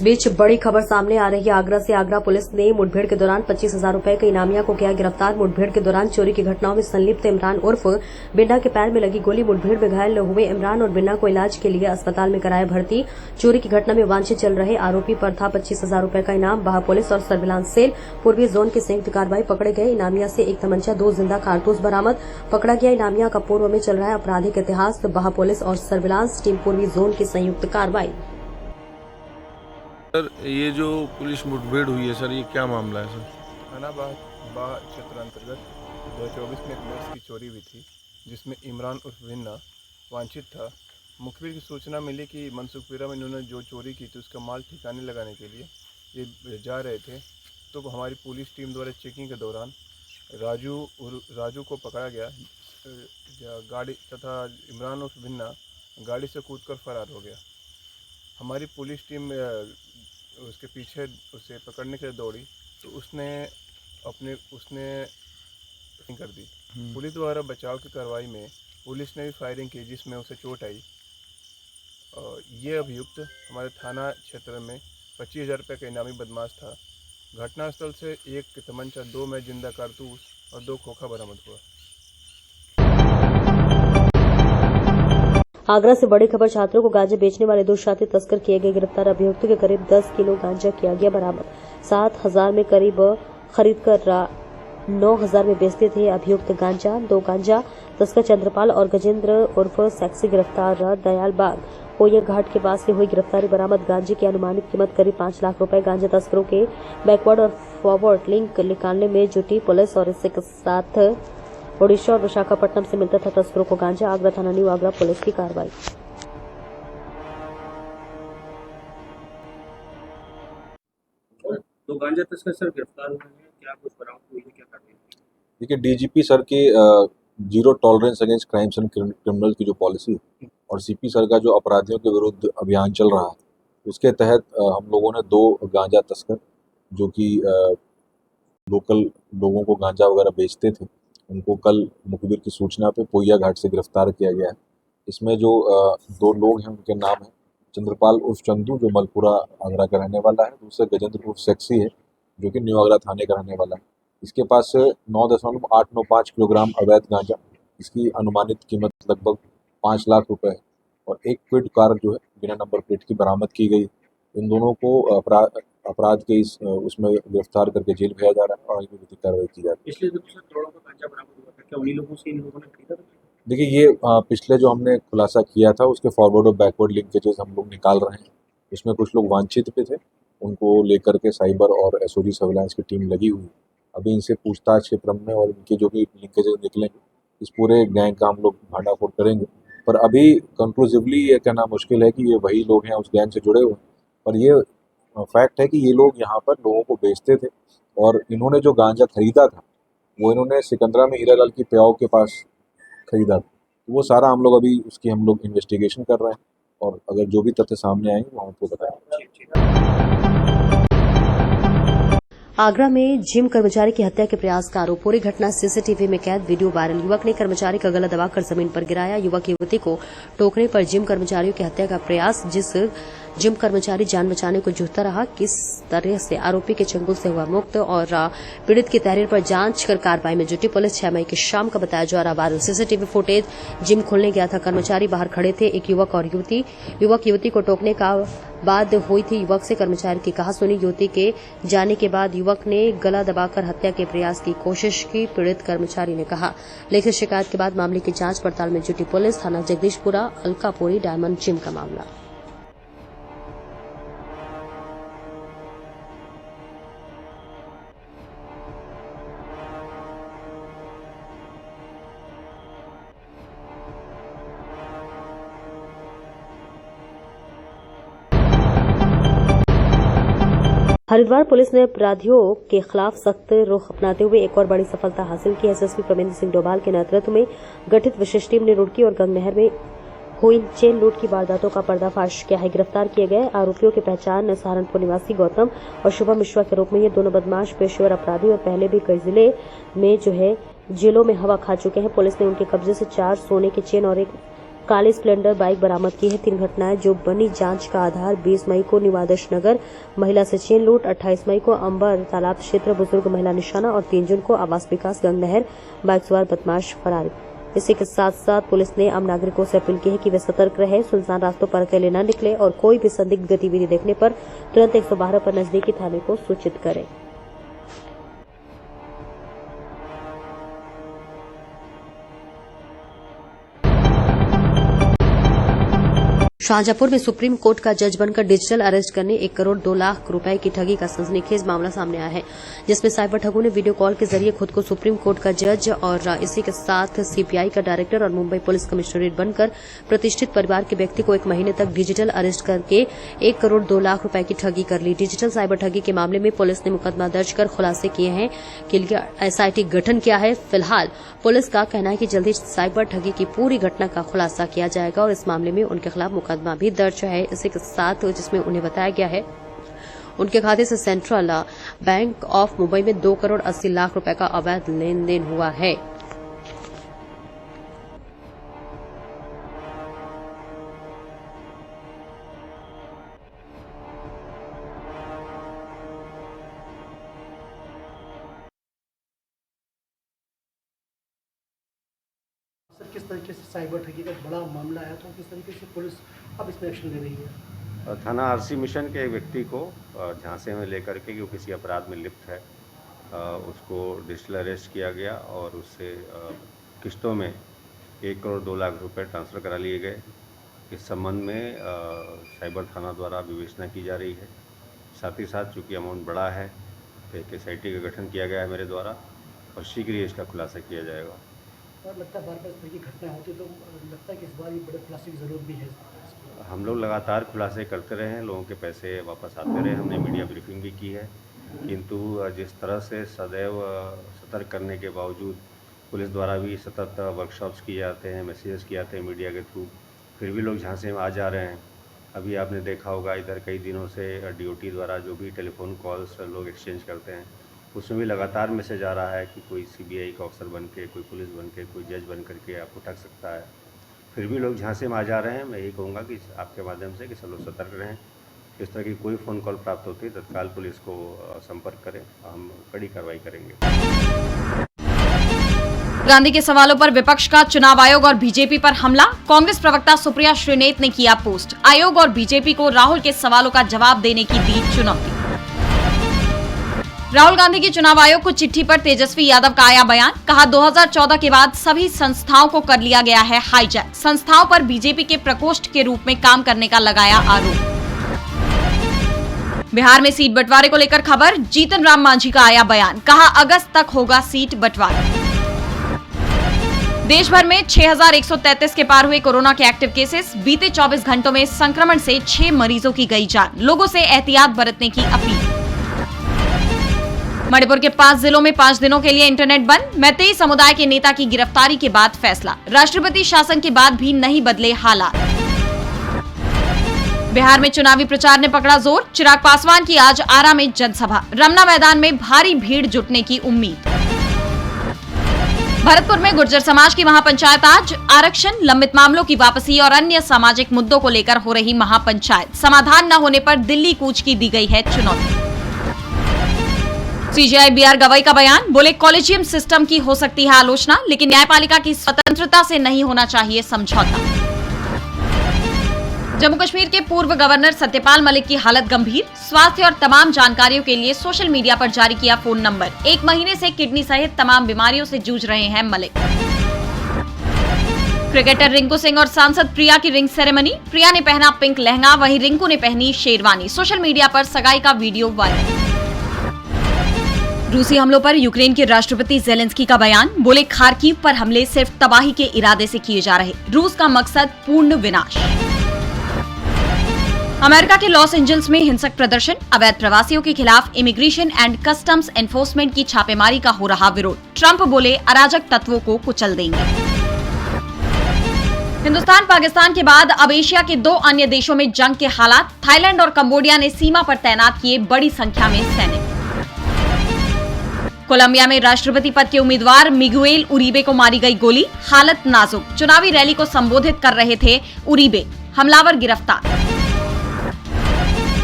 बीच बड़ी खबर सामने आ रही है। आगरा से आगरा पुलिस ने मुठभेड़ के दौरान 25,000 रुपए के इनामिया को किया गिरफ्तार। मुठभेड़ के दौरान चोरी की घटनाओं में संलिप्त इमरान उर्फ बिन्ना के पैर में लगी गोली। मुठभेड़ में घायल हुए इमरान और बिन्ना को इलाज के लिए अस्पताल में कराया भर्ती। चोरी की घटना में वांछित चल रहे आरोपी पर था 25,000 रुपए का इनाम। बाह पुलिस और सर्विलांस सेल पूर्वी जोन की संयुक्त कार्रवाई। पकड़े गए इनामिया से एक तमंचा, 2 जिंदा कारतूस बरामद। पकड़ा गया इनामिया का पूर्व में चल रहा है आपराधिक इतिहास। बाह पुलिस और सर्विलांस टीम पूर्वी जोन की संयुक्त कार्रवाई। सर, ये जो पुलिस मुठभेड़ हुई है सर, ये क्या मामला है सर? थाना बाह क्षेत्र अंतर्गत 2024 में एक नर्स की चोरी हुई थी, जिसमें इमरान उर्फ बिन्ना वांछित था। मुखबिर की सूचना मिली कि मनसुखपुरा में इन्होंने जो चोरी की थी उसका माल ठिकाने लगाने के लिए ये जा रहे थे, तो हमारी पुलिस टीम द्वारा चेकिंग के दौरान राजू को पकड़ा गया गाड़ी तथा इमरान उर्फ बिन्ना गाड़ी से कूदकर फरार हो गया। हमारी पुलिस टीम उसके पीछे उसे पकड़ने के लिए दौड़ी, तो उसने कर दी। पुलिस द्वारा बचाव की कार्रवाई में पुलिस ने भी फायरिंग की, जिसमें उसे चोट आई। ये अभियुक्त हमारे थाना क्षेत्र में 25,000 रुपये का इनामी बदमाश था। घटनास्थल से एक तमंचा, 2 में जिंदा कारतूस और 2 खोखा बरामद हुआ। आगरा से बड़ी खबर। छात्रों को गांजा बेचने वाले 2 शातिर तस्कर किए गए गिरफ्तार। अभियुक्त के करीब 10 किलो गांजा किया गया बरामद। 7,000 में करीब खरीद कर 9,000 में बेचते थे अभियुक्त गांजा। 2 गांजा तस्कर चंद्रपाल और गजेंद्र उर्फ सेक्सी गिरफ्तार। दयालबाग कोया घाट के पास से हुई गिरफ्तारी। बरामद गांजे की अनुमानित कीमत करीब 5 लाख रुपए। गांजा तस्करों के बैकवर्ड और फॉरवर्ड लिंक निकालने में जुटी पुलिस और इसके साथ ओडिशा और विशाखापट्टनम से मिलता था तस्करों को गांजा। आगरा थाना न्यू आगरा पुलिस की कार्रवाई। तो गांजा तस्कर सर गिरफ्तार हुए हैं, क्या कुछ बरामद हुई है, क्या कार्रवाई? देखिए, डीजीपी सर की zero tolerance against crimes and criminal की जो पॉलिसी है और सीपी सर का जो अपराधियों के विरुद्ध अभियान चल रहा है, उसके तहत हम लोगों ने 2 गांजा तस्कर जो कि लोकल लोगों को गांजा वगैरह बेचते थे, उनको कल मुखबिर की सूचना पे पोइया घाट से गिरफ्तार किया गया है। इसमें जो 2 लोग हैं उनके नाम है चंद्रपाल उर्फ चंदू, जो मलपुरा आगरा का रहने वाला है। दूसरे गजेंद्र उर्फ सेक्सी है, जो कि न्यू आगरा थाने का रहने वाला है। इसके पास से 9.895 किलोग्राम अवैध गांजा, इसकी अनुमानित कीमत लगभग 5 लाख रुपए है, और एक क्विड कार जो है बिना नंबर प्लेट की बरामद की गई। इन दोनों को अपराध के उसमें गिरफ्तार करके जेल भेजा जा रहा है और आगे विधिक कार्रवाई की जा रही है। पिछले दिनों से करोड़ों का गांजा बरामद हुआ था, क्या उन्हीं लोगों से इन लोगों ने खरीदा था? देखिए, ये पिछले जो हमने खुलासा किया था उसके फॉरवर्ड और बैकवर्ड लिंकेजेस हम लोग निकाल रहे हैं। इसमें कुछ लोग वांछित पे थे, उनको लेकर के साइबर और एसओजी सर्विलांस की टीम लगी हुई। अभी इनसे पूछताछ के क्रम में और इनके जो भी लिंकेजेस निकलेंगे, इस पूरे गैंग का हम लोग भांडाफोड़ करेंगे। पर अभी कंक्लूसिवली ये कहना मुश्किल है कि ये वही लोग हैं उस गैंग से जुड़े हुए। पर ये फैक्ट है कि ये लोग यहाँ पर लोगों को बेचते थे, और इन्होंने जो गांजा खरीदा था वो इन्होंने सिकंदरा में हीरालाल की प्याओ के पास खरीदा। तो वो सारा हम लोग अभी उसकी हम लोग इन्वेस्टिगेशन कर रहे हैं, और अगर जो भी तथ्य सामने आएंगे वो हमको बताएंगे। आगरा में जिम कर्मचारी की हत्या के प्रयास का आरोप। पूरी घटना सीसीटीवी में कैद, वीडियो वायरल। युवक ने कर्मचारी का गला दबाकर जमीन पर गिराया। युवक युवती को टोकने पर जिम कर्मचारियों की हत्या का प्रयास। जिस जिम कर्मचारी जान बचाने को जूझता रहा, किस तरह से आरोपी के चंगुल से हुआ मुक्त, और पीड़ित की तहरीर पर जांच कर कार्रवाई में जुटी पुलिस। 6 मई की शाम का बताया जा रहा वायरल सीसीटीवी फुटेज। जिम खोलने गया था कर्मचारी, बाहर खड़े थे एक युवक और युवती। युवक युवती को टोकने का बाद हुई थी युवक से कर्मचारी की कहासुनी। युवती के जाने के बाद युवक ने गला दबाकर हत्या के प्रयास की कोशिश की, पीड़ित कर्मचारी ने कहा। लिखित शिकायत के बाद मामले की जांच पड़ताल में जुटी पुलिस। थाना जगदीशपुरा, अलकापुरी, डायमंड जिम का मामला। हरिद्वार पुलिस ने अपराधियों के खिलाफ सख्त रुख अपनाते हुए एक और बड़ी सफलता हासिल की। एसएसपी प्रमेंद्र सिंह डोभाल के नेतृत्व में गठित विशेष टीम ने रुड़की और गंग नहर में हुई चेन लूट की वारदातों का पर्दाफाश किया है। गिरफ्तार किए गए आरोपियों की पहचान सहारनपुर निवासी गौतम और शुभम मिश्रा के रूप में। ये दोनों बदमाश पेशेवर अपराधी और पहले भी कई जिले में जेलों में हवा खा चुके हैं। पुलिस ने उनके कब्जे से 4 सोने की चेन और एक काली स्प्लेंडर बाइक बरामद की है। 3 घटनाएं जो बनी जांच का आधार। 20 मई को निवादश नगर महिला से चेन लूट, 28 मई को अंबर तालाब क्षेत्र बुजुर्ग महिला निशाना और 3 जून को आवास विकास गंग नहर बाइक सवार बदमाश फरार। इसी के साथ साथ पुलिस ने आम नागरिकों से अपील की है कि वे सतर्क रहें, सुनसान रास्तों पर अकेले न निकले और कोई भी संदिग्ध गतिविधि देखने पर तुरंत 112 पर नजदीकी थाने को सूचित करें। शाहजहांपुर में सुप्रीम कोर्ट का जज बनकर डिजिटल अरेस्ट करने 1 करोड़ 2 लाख रुपए की ठगी का सनसनीखेज मामला सामने आया है, जिसमें साइबर ठगों ने वीडियो कॉल के जरिए खुद को सुप्रीम कोर्ट का जज और इसी के साथ सीपीआई का डायरेक्टर और मुंबई पुलिस कमिश्नरेट बनकर प्रतिष्ठित परिवार के व्यक्ति को 1 महीने तक डिजिटल अरेस्ट करके 1 करोड़ 2 लाख रुपए की ठगी कर ली। डिजिटल साइबर ठगी के मामले में पुलिस ने मुकदमा दर्ज कर खुलासे किए हैं कि एसआईटी गठन किया है। फिलहाल पुलिस का कहना है कि जल्द ही साइबर ठगी की पूरी घटना का खुलासा किया जाएगा और इस मामले में उनके खिलाफ मुकदमा भी दर्ज है। इसी के साथ जिसमें उन्हें बताया गया है उनके खाते से सेंट्रल बैंक ऑफ मुंबई में 2 करोड़ 80 लाख रुपए का अवैध लेन देन हुआ है। सर, किस तरीके से साइबर ठगी का बड़ा मामला आया तो किस तरीके से पुलिस अब इसमें एक्शन ले रही है? थाना आरसी मिशन के एक व्यक्ति को झांसे में लेकर के जो किसी अपराध में लिप्त है उसको डिजिटल अरेस्ट किया गया और उससे किस्तों में 1 करोड़ 2 लाख रुपए ट्रांसफ़र करा लिए गए। इस संबंध में साइबर थाना द्वारा विवेचना की जा रही है। साथ ही साथ चूँकि अमाउंट बड़ा है तो एक एसआईटी का गठन किया गया है मेरे द्वारा और शीघ्र ही इसका खुलासा किया जाएगा। और लगता है बार बार इस तरह की घटनाएं होती तो लगता है कि इस बार ये बड़े खुलासे की ज़रूरत भी है। हम लोग लगातार खुलासे करते रहे हैं, लोगों के पैसे वापस आते रहे, हमने मीडिया ब्रीफिंग भी की है, किंतु जिस तरह से सदैव सतर्क करने के बावजूद पुलिस द्वारा भी सतत वर्कशॉप्स किए जाते हैं, मैसेजेस किए जाते हैं मीडिया के थ्रू, फिर भी लोग झांसे में आ जा रहे हैं। अभी आपने देखा होगा इधर कई दिनों से डीओटी द्वारा जो भी टेलीफोन कॉल्स लोग एक्सचेंज करते हैं उसमें भी लगातार मैसेज आ रहा है कि कोई सीबीआई का ऑफिसर बन के, कोई पुलिस बन के, कोई जज बन करके आपको ठग सकता है। फिर भी लोग झांसे में आ जा रहे हैं। मैं यही कहूँगा कि आपके माध्यम से कि सब लोग सतर्क रहें। इस तरह की कोई फ़ोन कॉल प्राप्त होती है तत्काल पुलिस को संपर्क करें, हम कड़ी कार्रवाई करेंगे। गांधी के सवालों पर विपक्ष का चुनाव आयोग और बीजेपी पर हमला। कांग्रेस प्रवक्ता सुप्रिया श्रीनेत ने किया पोस्ट। आयोग और बीजेपी को राहुल के सवालों का जवाब देने की दी चुनौती। राहुल गांधी की चुनाव आयोग को चिट्ठी पर तेजस्वी यादव का आया बयान। कहा 2014 के बाद सभी संस्थाओं को कर लिया गया है हाईजैक। संस्थाओं पर बीजेपी के प्रकोष्ठ के रूप में काम करने का लगाया आरोप। बिहार में सीट बंटवारे को लेकर खबर। जीतन राम मांझी का आया बयान। कहा अगस्त तक होगा सीट बंटवारा। देश भर में 6133 के पार हुए कोरोना के एक्टिव केसेस। बीते 24 घंटों में संक्रमण से 6 मरीजों की गई जान। लोगों से एहतियात बरतने की अपील। मणिपुर के 5 जिलों में 5 दिनों के लिए इंटरनेट बंद। मैतेई समुदाय के नेता की गिरफ्तारी के बाद फैसला। राष्ट्रपति शासन के बाद भी नहीं बदले हालात। बिहार में चुनावी प्रचार ने पकड़ा जोर। चिराग पासवान की आज आरा में जनसभा। रमना मैदान में भारी भीड़ जुटने की उम्मीद। भरतपुर में गुर्जर समाज की महापंचायत आज। आरक्षण, लंबित मामलों की वापसी और अन्य सामाजिक मुद्दों को लेकर हो रही महापंचायत। समाधान न होने पर दिल्ली कूच की दी गई है चुनौती। सीजेआई बीआर गवई का बयान। बोले कॉलेजियम सिस्टम की हो सकती है आलोचना, लेकिन न्यायपालिका की स्वतंत्रता से नहीं होना चाहिए समझौता। जम्मू कश्मीर के पूर्व गवर्नर सत्यपाल मलिक की हालत गंभीर। स्वास्थ्य और तमाम जानकारियों के लिए सोशल मीडिया पर जारी किया फोन नंबर। 1 महीने से किडनी सहित तमाम बीमारियों से जूझ रहे हैं मलिक। क्रिकेटर रिंकू सिंह और सांसद प्रिया की रिंग सेरेमनी। प्रिया ने पहना पिंक लहंगा, वहीं रिंकू ने पहनी शेरवानी। सोशल मीडिया पर सगाई का वीडियो वायरल। रूसी हमलों पर यूक्रेन के राष्ट्रपति जेलेंस्की का बयान। बोले खार्किव पर हमले सिर्फ तबाही के इरादे से किए जा रहे। रूस का मकसद पूर्ण विनाश। अमेरिका के लॉस एंजल्स में हिंसक प्रदर्शन। अवैध प्रवासियों के खिलाफ इमिग्रेशन एंड कस्टम्स एनफोर्समेंट की छापेमारी का हो रहा विरोध। ट्रंप बोले अराजक तत्वों को कुचल देंगे। हिंदुस्तान पाकिस्तान के बाद अब एशिया के 2 अन्य देशों में जंग के हालात। थाईलैंड और कंबोडिया ने सीमा पर तैनात किए बड़ी संख्या में सैनिक। कोलंबिया में राष्ट्रपति पद के उम्मीदवार मिगुएल उरीबे को मारी गई गोली, हालत नाजुक। चुनावी रैली को संबोधित कर रहे थे उरीबे, हमलावर गिरफ्तार।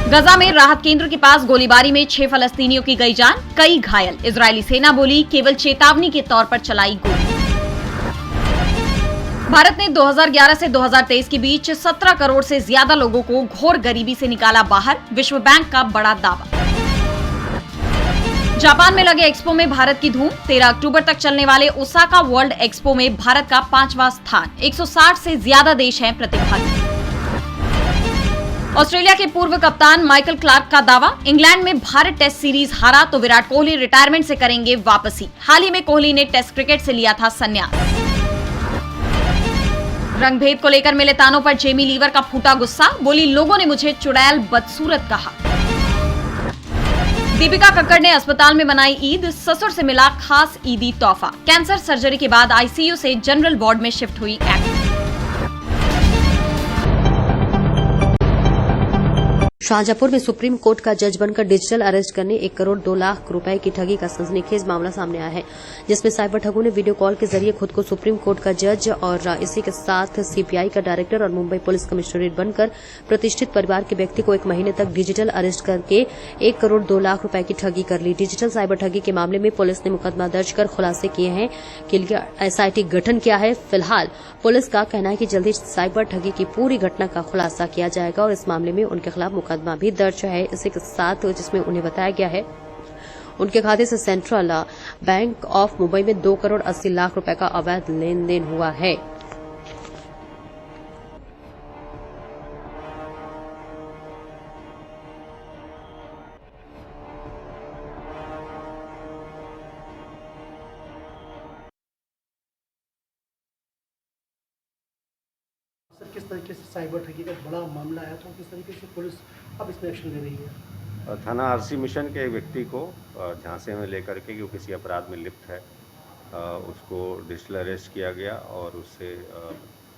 गजा में राहत केंद्र के पास गोलीबारी में 6 फलस्तीनियों की गई जान, कई घायल। इजरायली सेना बोली केवल चेतावनी के तौर पर चलाई गोली। भारत ने 2011 से 2023 के बीच 17 करोड़ से ज्यादा लोगों को घोर गरीबी से निकाला बाहर, विश्व बैंक का बड़ा दावा। जापान में लगे एक्सपो में भारत की धूम, 13 अक्टूबर तक चलने वाले ओसाका वर्ल्ड एक्सपो में भारत का 5वां स्थान, 160 से ज्यादा देश हैं प्रतिभागी। ऑस्ट्रेलिया के पूर्व कप्तान माइकल क्लार्क का दावा, इंग्लैंड में भारत टेस्ट सीरीज हारा तो विराट कोहली रिटायरमेंट से करेंगे वापसी। हाल ही में कोहली ने टेस्ट क्रिकेट से लिया था संन्यास। रंगभेद को लेकर मिले तानों पर जेमी लीवर का फूटा गुस्सा, बोली लोगों ने मुझे चुड़ैल बदसूरत कहा। दीपिका कक्कड़ ने अस्पताल में मनाई ईद, ससुर से मिला खास ईदी तोहफा। कैंसर सर्जरी के बाद आईसीयू से जनरल वार्ड में शिफ्ट हुई एक्ट्रेस। शाहजहांपुर में सुप्रीम कोर्ट का जज बनकर डिजिटल अरेस्ट करने 1 करोड़ 2 लाख रुपए की ठगी का सनसनीखेज मामला सामने आया है, जिसमें साइबर ठगों ने वीडियो कॉल के जरिए खुद को सुप्रीम कोर्ट का जज और इसी के साथ सीपीआई का डायरेक्टर और मुंबई पुलिस कमिश्नरेट बनकर प्रतिष्ठित परिवार के व्यक्ति को 1 महीने तक डिजिटल अरेस्ट करके 1 करोड़ 2 लाख रुपए की ठगी कर ली। डिजिटल साइबर ठगी के मामले में पुलिस ने मुकदमा दर्ज कर खुलासे किए हैं कि एसआईटी गठन किया है। फिलहाल पुलिस का कहना है कि जल्दी साइबर ठगी की पूरी घटना का खुलासा किया जाएगा और इस मामले में उनके खिलाफ मुकदमा भी दर्ज है। इसी के साथ जिसमें उन्हें बताया गया है उनके खाते से सेंट्रल बैंक ऑफ मुंबई में 2 करोड़ 80 लाख रुपए का अवैध लेन देन हुआ है। सर, किस तरीके से साइबर ठगी का बड़ा मामला आया, तो किस तरीके से पुलिस अब इसमें एक्शन ले रही है? थाना आरसी मिशन के एक व्यक्ति को झांसे में लेकर के कि वो किसी अपराध में लिप्त है, उसको डिजिटल अरेस्ट किया गया और उससे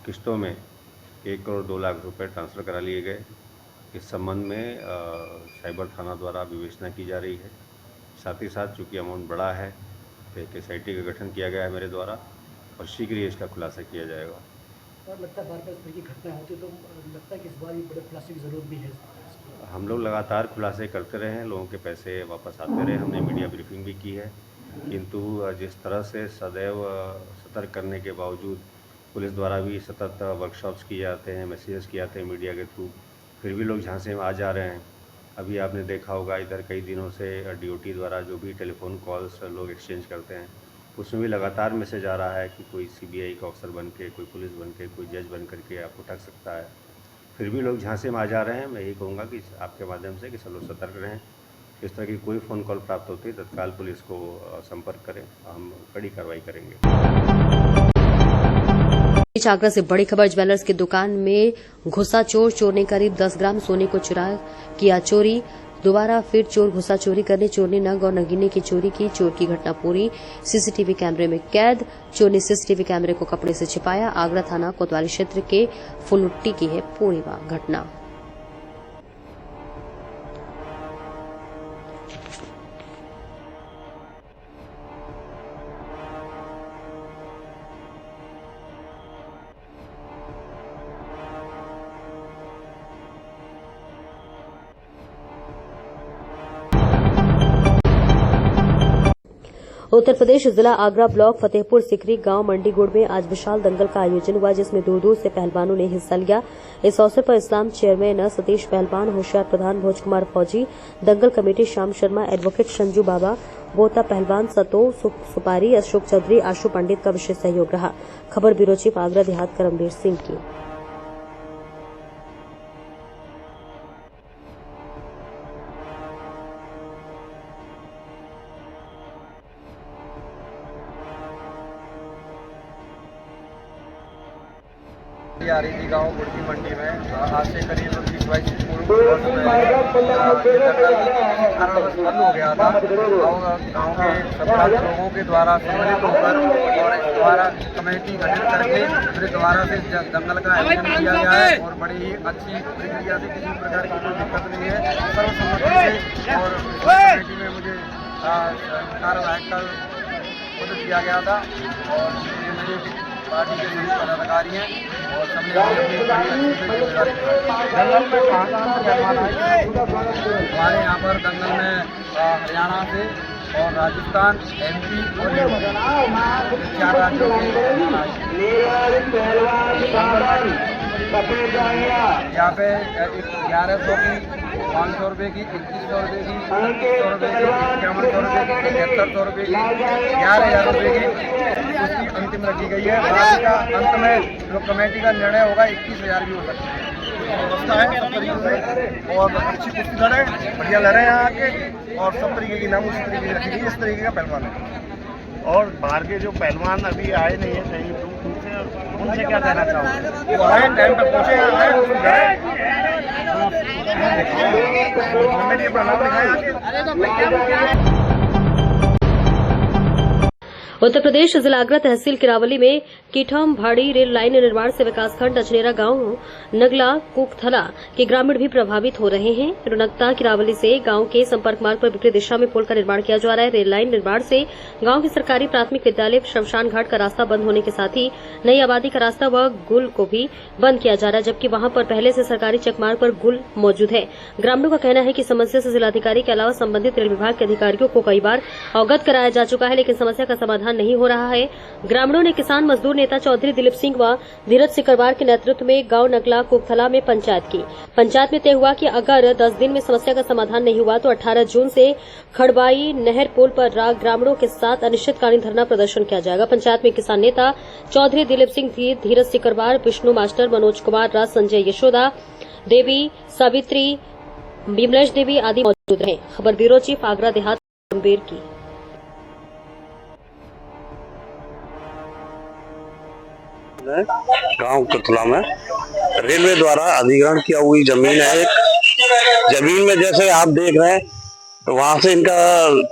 किस्तों में 1 करोड़ 2 लाख रुपए ट्रांसफ़र करा लिए गए। इस संबंध में साइबर थाना द्वारा विवेचना की जा रही है। साथ ही साथ चूँकि अमाउंट बड़ा है तो एक एसआईटी का गठन किया गया है मेरे द्वारा और शीघ्र ही इसका खुलासा किया जाएगा। और लगता है बार बार इस तरह की घटना होती है तो लगता है कि इस बार ये बड़े खुलासे की जरूरत भी है। हम लोग लगातार खुलासे करते रहे हैं, लोगों के पैसे वापस आते रहे, हमने मीडिया ब्रीफिंग भी की है, किंतु जिस तरह से सदैव सतर्क करने के बावजूद पुलिस द्वारा भी सतत वर्कशॉप्स किए जाते हैं, मैसेजेस किए जाते हैं मीडिया के थ्रू, फिर भी लोग झांसे में आ जा रहे हैं। अभी आपने देखा होगा इधर कई दिनों से डीओटी द्वारा जो भी टेलीफोन कॉल्स लोग एक्सचेंज करते हैं उसमें भी लगातार मैसेज आ रहा है कि कोई सीबीआई का ऑफिसर बन के, कोई पुलिस बन के, कोई जज बन करके आपको ठग सकता है। फिर भी लोग झांसे में आ जा रहे हैं। मैं यही कहूँगा कि आपके माध्यम से कि सब लोग सतर्क रहें। इस तरह की कोई फ़ोन कॉल प्राप्त होती है तत्काल पुलिस को संपर्क करें, हम कड़ी कार्रवाई करेंगे। आगरा से बड़ी खबर, ज्वेलर्स की दुकान में घुसा चोर, चोर ने करीब 10 ग्राम सोने को किया चोरी। दोबारा फिर चोर घुसा चोरी करने, चोर ने नग और नगीने की चोरी की। चोर की घटना पूरी सीसीटीवी कैमरे में कैद। चोर ने सीसीटीवी कैमरे को कपड़े से छिपाया। आगरा थाना कोतवाली क्षेत्र के फुलुट्टी की है पूरी घटना। उत्तर प्रदेश जिला आगरा ब्लॉक फतेहपुर सिकरी गांव मंडीगुड़ में आज विशाल दंगल का आयोजन हुआ, जिसमें दूर दूर से पहलवानों ने हिस्सा लिया। इस अवसर पर इस्लाम चेयरमैन सतीश पहलवान, होशियार प्रधान भोज कुमार फौजी, दंगल कमेटी श्याम शर्मा, एडवोकेट संजू बाबा, बोता पहलवान, सतो सुपारी, अशोक चौधरी, आशु पंडित का विशेष सहयोग रहा। खबर ब्यूरो चीफ आगरा देहात करमवीर सिंह की। आ रही थी गाँव गुड़की मंडी में आज से करीब 20-22 वर्ष बंद हो गया था। गाँव के सभी लोगों के द्वारा सम्मिलित होकर और इस द्वारा कमेटी गठित करके फिर दोबारा से दंगल का आयोजन किया गया है और बड़ी ही अच्छी प्रक्रिया से, किसी प्रकार की कोई दिक्कत नहीं है, सर्वसम्मति से। और कमेटी में मुझे कार्यवाहक का उद्घाटन किया गया था और ये मेरे पार्टी के सभी पदाधिकारी हैं और सबने अपनी बड़ी अच्छी से जिम्मेदारी निभाई। हमारे यहाँ पर दंगल में हरियाणा से और राजस्थान, MP और चार राज्यों के यहाँ पे 1100 की, 500 रुपये की, 2100 रुपये की, 2500 रुपये की, 5100 रुपये की, 7300 रुपये की, 11,000 रुपये की उसकी अंतिम रखी गई है। बाकी का अंत में जो कमेटी का निर्णय होगा 21,000 भी हो सकता है। व्यवस्था है सब तरीके से और अच्छी कुश्ती लड़े, बढ़िया लड़े यहाँ आके और सब तरीके की नाम उसी तरीके की रखी गई, इस तरीके का पहलवान है। और बाहर के जो पहलवान अभी आए नहीं है कहीं दूर से, उनसे क्या कहना चाहोगे? वो आए टाइम पर पहुँचे, आए कमेटी अपना नाम लिखाए आके। उत्तर प्रदेश जिला आगरा तहसील किरावली में कीठम भाड़ी रेल लाइन निर्माण से विकासखंड अजनेरा गांव नगला कुकथला के ग्रामीण भी प्रभावित हो रहे हैं। रुनकता किरावली से गांव के संपर्क मार्ग पर विपरीत दिशा में पुल का निर्माण किया जा रहा है। रेल लाइन निर्माण से गांव के सरकारी प्राथमिक विद्यालय शमशान घाट का रास्ता बंद होने के साथ ही नई आबादी का रास्ता व गुल को भी बंद किया जा रहा है, जबकि वहां पर पहले से सरकारी चकमार्ग पर गुल मौजूद है। ग्रामीणों का कहना है कि समस्या से जिलाधिकारी के अलावा संबंधित रेल विभाग के अधिकारियों को कई बार अवगत कराया जा चुका है, लेकिन समस्या का समाधान नहीं हो रहा है। ग्रामीणों ने किसान मजदूर नेता चौधरी दिलीप सिंह व धीरज सिकरवार के नेतृत्व में गांव नगला कुकथला में पंचायत की। पंचायत में तय हुआ कि अगर 10 दिन में समस्या का समाधान नहीं हुआ तो 18 जून से खड़बाई नहर पुल पर ग्रामीणों के साथ अनिश्चितकालीन धरना प्रदर्शन किया जाएगा। पंचायत में किसान नेता चौधरी दिलीप सिंह, धीरज सिकरवार, विष्णु मास्टर, मनोज कुमार राज, संजय यशोदा देवी, सावित्री, विमलेश देवी आदि मौजूद रहे। खबर ब्यूरो चीफ आगरा देहात गंभीर की। गांव कुतला में रेलवे द्वारा अधिग्रहण किया हुई जमीन है। एक जमीन में जैसे आप देख रहे हैं तो वहां से इनका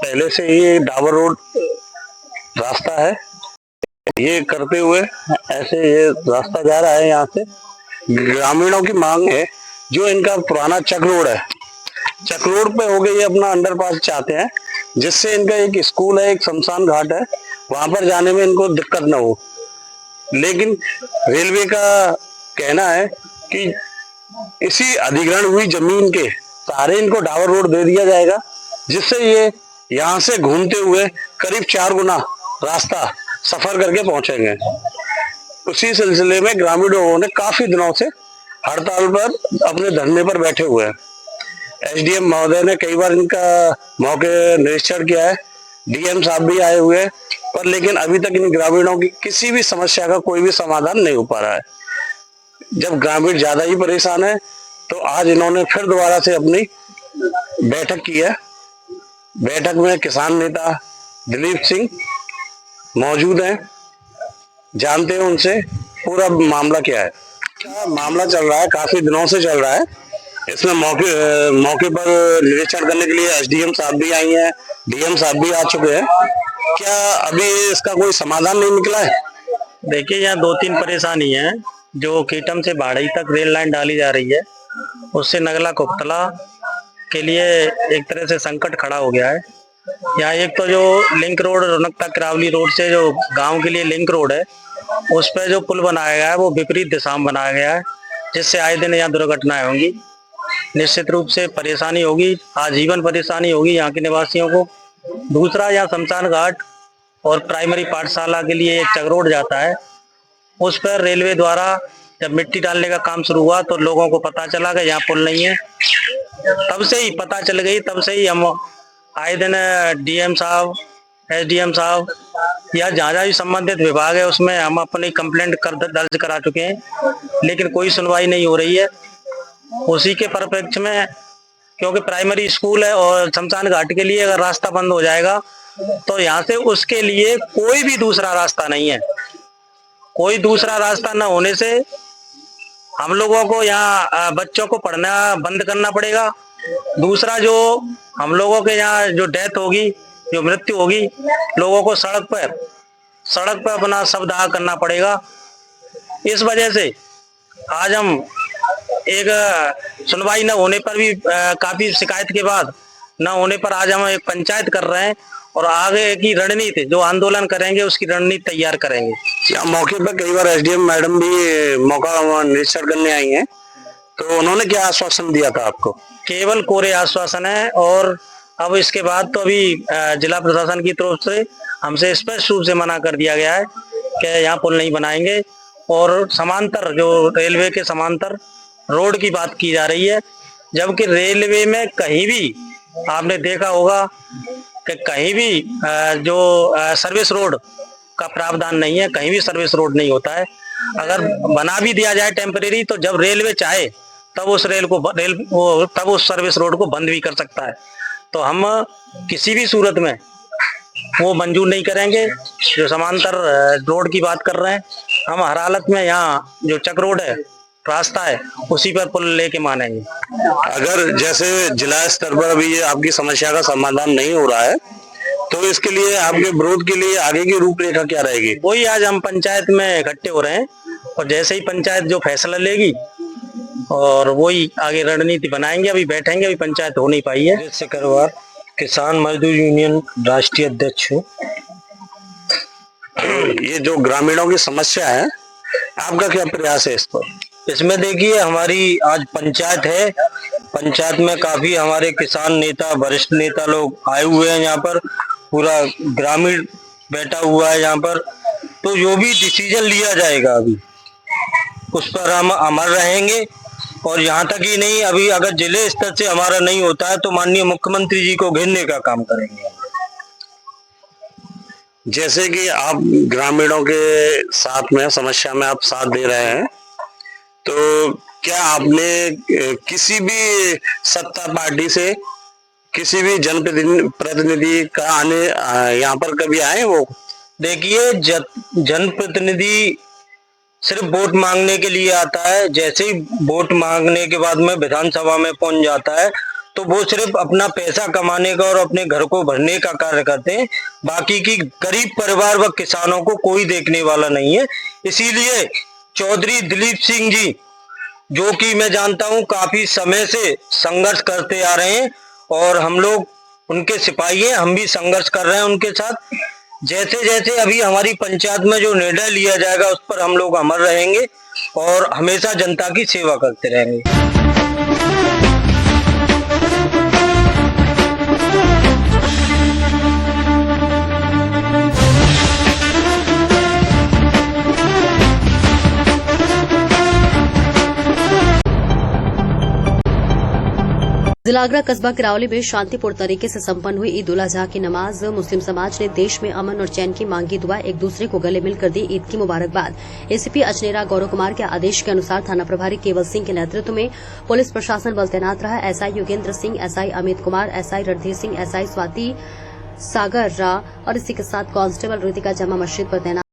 पहले से ही डाबर रोड रास्ता है, ये करते हुए ऐसे ये रास्ता जा रहा है। यहाँ से ग्रामीणों की मांग है जो इनका पुराना चक रोड है, चक रोड पे हो गए ये अपना अंडरपास चाहते हैं, जिससे इनका एक स्कूल है, एक शमशान घाट है, वहां पर जाने में इनको दिक्कत न हो। लेकिन रेलवे का कहना है कि इसी अधिग्रहण हुई जमीन के सहारे इनको डाबर रोड दे दिया जाएगा, जिससे ये यहाँ से घूमते हुए करीब 4 गुना रास्ता सफर करके पहुंचेंगे। उसी सिलसिले में ग्रामीण लोगों ने काफी दिनों से हड़ताल पर अपने धरने पर बैठे हुए हैं। SDM महोदय ने कई बार इनका मौके निरीक्षण किया है, DM साहब भी आए हुए हैं, पर लेकिन अभी तक इन ग्रामीणों की किसी भी समस्या का कोई भी समाधान नहीं हो पा रहा है। जब ग्रामीण ज्यादा ही परेशान है तो आज इन्होंने फिर दोबारा से अपनी बैठक की है। बैठक में किसान नेता दिलीप सिंह मौजूद हैं, जानते हैं उनसे पूरा मामला क्या है। क्या मामला चल रहा है, काफी दिनों से चल रहा है। इसमें मौके पर निरीक्षण करने के लिए SDM साहब भी आई हैं, DM साहब भी आ चुके हैं। क्या अभी इसका कोई समाधान नहीं निकला है? देखिए, यहाँ 2-3 परेशानी है। जो कीटम से बाड़ई तक रेल लाइन डाली जा रही है, उससे नगला कुकतला के लिए एक तरह से संकट खड़ा हो गया है। यहाँ एक तो जो link road Runkata Kirawali road से जो गांव के लिए लिंक रोड है, उस पर जो पुल बनाया गया है वो विपरीत दिशा में बनाया गया है, जिससे आए दिन यहाँ दुर्घटनाएं होंगी। निश्चित रूप से परेशानी होगी, आजीवन परेशानी होगी यहाँ के निवासियों को। दूसरा, यहाँ शमशान घाट और प्राइमरी पाठशाला के लिए एक चक रोड जाता है, उस पर रेलवे द्वारा जब मिट्टी डालने का काम शुरू हुआ तो लोगों को पता चला कि यहाँ पुल नहीं है। तब से ही पता चल गई, तब से ही हम आए दिन DM साहब, SDM साहब या जहाँ भी संबंधित विभाग है उसमें हम अपनी कंप्लेंट दर्ज करा चुके हैं, लेकिन कोई सुनवाई नहीं हो रही है। उसी के परिप्रेक्ष्य में, क्योंकि प्राइमरी स्कूल है और शमशान घाट के लिए अगर रास्ता बंद हो जाएगा तो यहाँ से उसके लिए कोई भी दूसरा रास्ता नहीं है। कोई दूसरा रास्ता न होने से हम लोगों को यहाँ बच्चों को पढ़ना बंद करना पड़ेगा। दूसरा, जो हम लोगों के यहाँ जो डेथ होगी, जो मृत्यु होगी, लोगों को सड़क पर अपना शवदाह करना पड़ेगा। इस वजह से आज हम एक सुनवाई न होने पर भी काफी शिकायत के बाद न होने पर आज हम एक पंचायत कर रहे हैं और आगे की रणनीति जो आंदोलन करेंगे उसकी रणनीति तैयार करेंगे। या मौके पर कई बार एसडीएम मैडम भी मौका निरीक्षण करने आई हैं, तो उन्होंने क्या आश्वासन दिया था आपको? केवल कोरे आश्वासन है और अब इसके बाद तो अभी जिला प्रशासन की तरफ से हमसे स्पष्ट रूप से मना कर दिया गया है कि यहाँ पुल नहीं बनाएंगे और समांतर जो रेलवे के समांतर रोड की बात की जा रही है, जबकि रेलवे में कहीं भी आपने देखा होगा कि कहीं भी जो सर्विस रोड का प्रावधान नहीं है, कहीं भी सर्विस रोड नहीं होता है। अगर बना भी दिया जाए टेम्परेरी तो जब रेलवे चाहे तब उस सर्विस रोड को बंद भी कर सकता है। तो हम किसी भी सूरत में वो मंजूर नहीं करेंगे। जो समांतर रोड की बात कर रहे हैं, हम हर हालत में यहाँ जो चक रोड है रास्ता है उसी पर पुल लेके मानेंगे। अगर जैसे जिला स्तर पर अभी ये आपकी समस्या का समाधान नहीं हो रहा है, तो इसके लिए आपके विरोध के लिए आगे की रूपरेखा क्या रहेगी? वही आज हम पंचायत में इकट्ठे हो रहे हैं और जैसे ही पंचायत जो फैसला लेगी और वही आगे रणनीति बनाएंगे। अभी बैठेंगे, अभी पंचायत हो नहीं पाई है। सिकरवार किसान मजदूर यूनियन राष्ट्रीय अध्यक्ष हूँ। ये जो ग्रामीणों की समस्या है, आपका क्या प्रयास है इस पर? इसमें देखिए, हमारी आज पंचायत है, पंचायत में काफी हमारे किसान नेता, वरिष्ठ नेता लोग आए हुए हैं। यहाँ पर पूरा ग्रामीण बैठा हुआ है यहाँ पर। तो जो भी डिसीजन लिया जाएगा अभी उस पर हम अमर रहेंगे। और यहाँ तक ही नहीं, अभी अगर जिले स्तर से हमारा नहीं होता है तो माननीय मुख्यमंत्री जी को घेरने का काम करेंगे। जैसे कि आप ग्रामीणों के साथ में समस्या में आप साथ दे रहे हैं, तो क्या आपने किसी भी सत्ता पार्टी से, किसी भी जनप्रतिनिधि का आने यहाँ पर कभी आए? वो देखिए, जनप्रतिनिधि सिर्फ वोट मांगने के लिए आता है। जैसे ही वोट मांगने के बाद में विधानसभा में पहुंच जाता है तो वो सिर्फ अपना पैसा कमाने का और अपने घर को भरने का कार्य करते हैं। बाकी की गरीब परिवार व किसानों को कोई देखने वाला नहीं है। इसीलिए चौधरी दिलीप सिंह जी, जो कि मैं जानता हूं काफी समय से संघर्ष करते आ रहे हैं और हम लोग उनके सिपाही हैं, हम भी संघर्ष कर रहे हैं उनके साथ। जैसे जैसे अभी हमारी पंचायत में जो निर्णय लिया जाएगा उस पर हम लोग अमर रहेंगे और हमेशा जनता की सेवा करते रहेंगे। जिला आगरा कस्बा किरावली में शांतिपूर्ण तरीके से संपन्न हुई ईद उल अजहा की नमाज। मुस्लिम समाज ने देश में अमन और चैन की मांगी दुआ, एक दूसरे को गले मिलकर दी ईद की मुबारकबाद। एसीपी अजनेरा गौरव कुमार के आदेश के अनुसार थाना प्रभारी केवल सिंह के नेतृत्व में पुलिस प्रशासन बल तैनात रहा। SI Yogendra Singh, SI Amit Kumar, SI Randhir Singh, SI Swati Sagar रा और इसी के साथ कांस्टेबल रितिका जमा मस्जिद पर तैनात